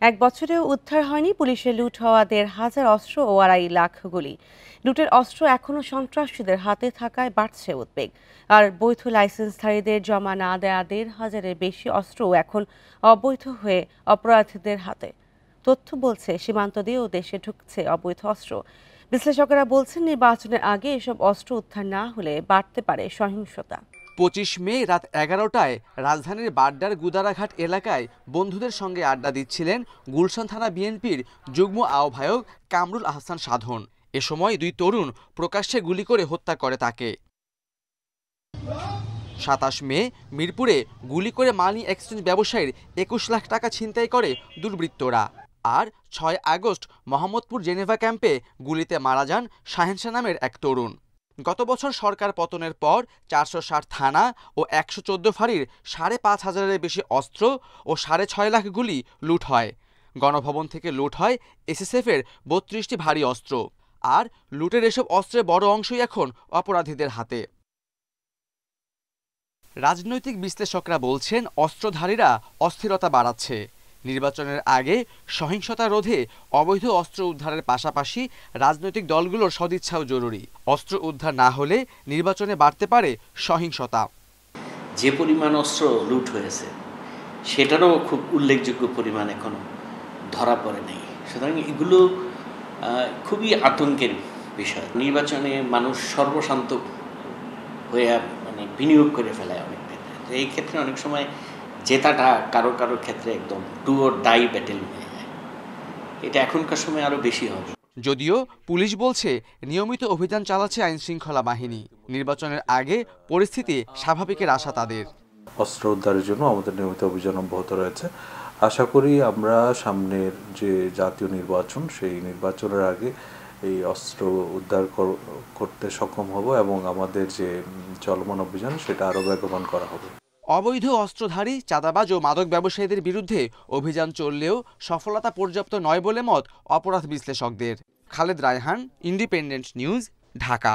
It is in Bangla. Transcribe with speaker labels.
Speaker 1: এক বছরেও উদ্ধার হয়নি পুলিশের লুট হওয়া ১,৫০০ অস্ত্র ও ২.৫ লাখ গুলি। লুটের অস্ত্র এখনও সন্ত্রাসীদের হাতে থাকায় বাড়ছে উদ্বেগ। আর বৈধ লাইসেন্সধারীদের জমা না দেয়া ১,৫০০-এর বেশি অস্ত্রও এখন অবৈধ হয়ে অপরাধীদের হাতে। তথ্য বলছে সীমান্ত দিয়েও দেশে ঢুকছে অবৈধ অস্ত্র। বিশ্লেষকেরা বলছেন নির্বাচনের আগে এসব অস্ত্র উদ্ধার না হলে বাড়তে পারে সহিংসতা।
Speaker 2: ২৫ মে রাত ১১টায় রাজধানীর বাড্ডার গুদারাঘাট এলাকায় বন্ধুদের সঙ্গে আড্ডা দিচ্ছিলেন গুলশান থানা বিএনপির যুগ্ম আহ্বায়ক কামরুল আহসান সাধন। এ সময় দুই তরুণ প্রকাশ্যে গুলি করে হত্যা করে তাকে। ২৭ মে মিরপুরে গুলি করে মানি এক্সচেঞ্জ ব্যবসায়ীর ২১ লাখ টাকা ছিনতাই করে দুর্বৃত্তরা। আর ৬ আগস্ট মোহাম্মদপুর জেনেভা ক্যাম্পে গুলিতে মারা যান শাহেনশা নামের এক তরুণ। গত বছর সরকার পতনের পর ৪৬০ থানা ও ১১৪ ফাঁড়ির ৫,৫০০-এর বেশি অস্ত্র ও ৬.৫ লাখ গুলি লুট হয়। গণভবন থেকে লুট হয় এসএসএফের ৩২টি ভারী অস্ত্র। আর লুটের এসব অস্ত্রের বড় অংশই এখন অপরাধীদের হাতে। রাজনৈতিক বিশ্লেষকরা বলছেন অস্ত্রধারীরা অস্থিরতা বাড়াচ্ছে। নির্বাচনের আগে সহিংসতা রোধে অবৈধ অস্ত্র উদ্ধারের পাশাপাশি রাজনৈতিক দলগুলোর সদিচ্ছাও জরুরি। অস্ত্র উদ্ধার না হলে নির্বাচনে বাড়তে পারে সহিংসতা।
Speaker 3: যে পরিমাণ অস্ত্র লুট হয়েছে সেটারও খুব উল্লেখযোগ্য পরিমাণ এখনো ধরা পড়ে নেই। সুতরাং এগুলো খুবই আতঙ্কের বিষয়। নির্বাচনে মানুষ সর্বশান্ত হয়ে বিনিয়োগ করে ফেলায় অনেক ক্ষেত্রে। তো এই ক্ষেত্রে অনেক সময় জেতাটা কারো কারো ক্ষেত্রে একদম ডু অর ডাই ব্যাটেল হয়ে যায়। এটা এখনকার সময় আরো বেশি হবে।
Speaker 2: যদিও পুলিশ বলছে নিয়মিত অভিযান চালাচ্ছে আইন শৃঙ্খলা বাহিনী। নির্বাচনের আগে পরিস্থিতি স্বাভাবিকের আশা তাদের।
Speaker 4: অস্ত্র উদ্ধারের জন্য আমাদের নিয়মিত অভিযান অব্যাহত রয়েছে। আশা করি আমরা সামনের যে জাতীয় নির্বাচন সেই নির্বাচনের আগে এই অস্ত্র উদ্ধার করতে সক্ষম হব এবং আমাদের যে চলমান অভিযান সেটা আরও বেগবান করা হবে।
Speaker 2: অবৈধ অস্ত্রধারী, চাঁদাবাজ ও মাদক ব্যবসায়ীদের বিরুদ্ধে অভিযান চললেও সফলতা পর্যাপ্ত নয় বলে মত অপরাধ বিশ্লেষকদের। Khaled Raihan, independent news, Dhaka.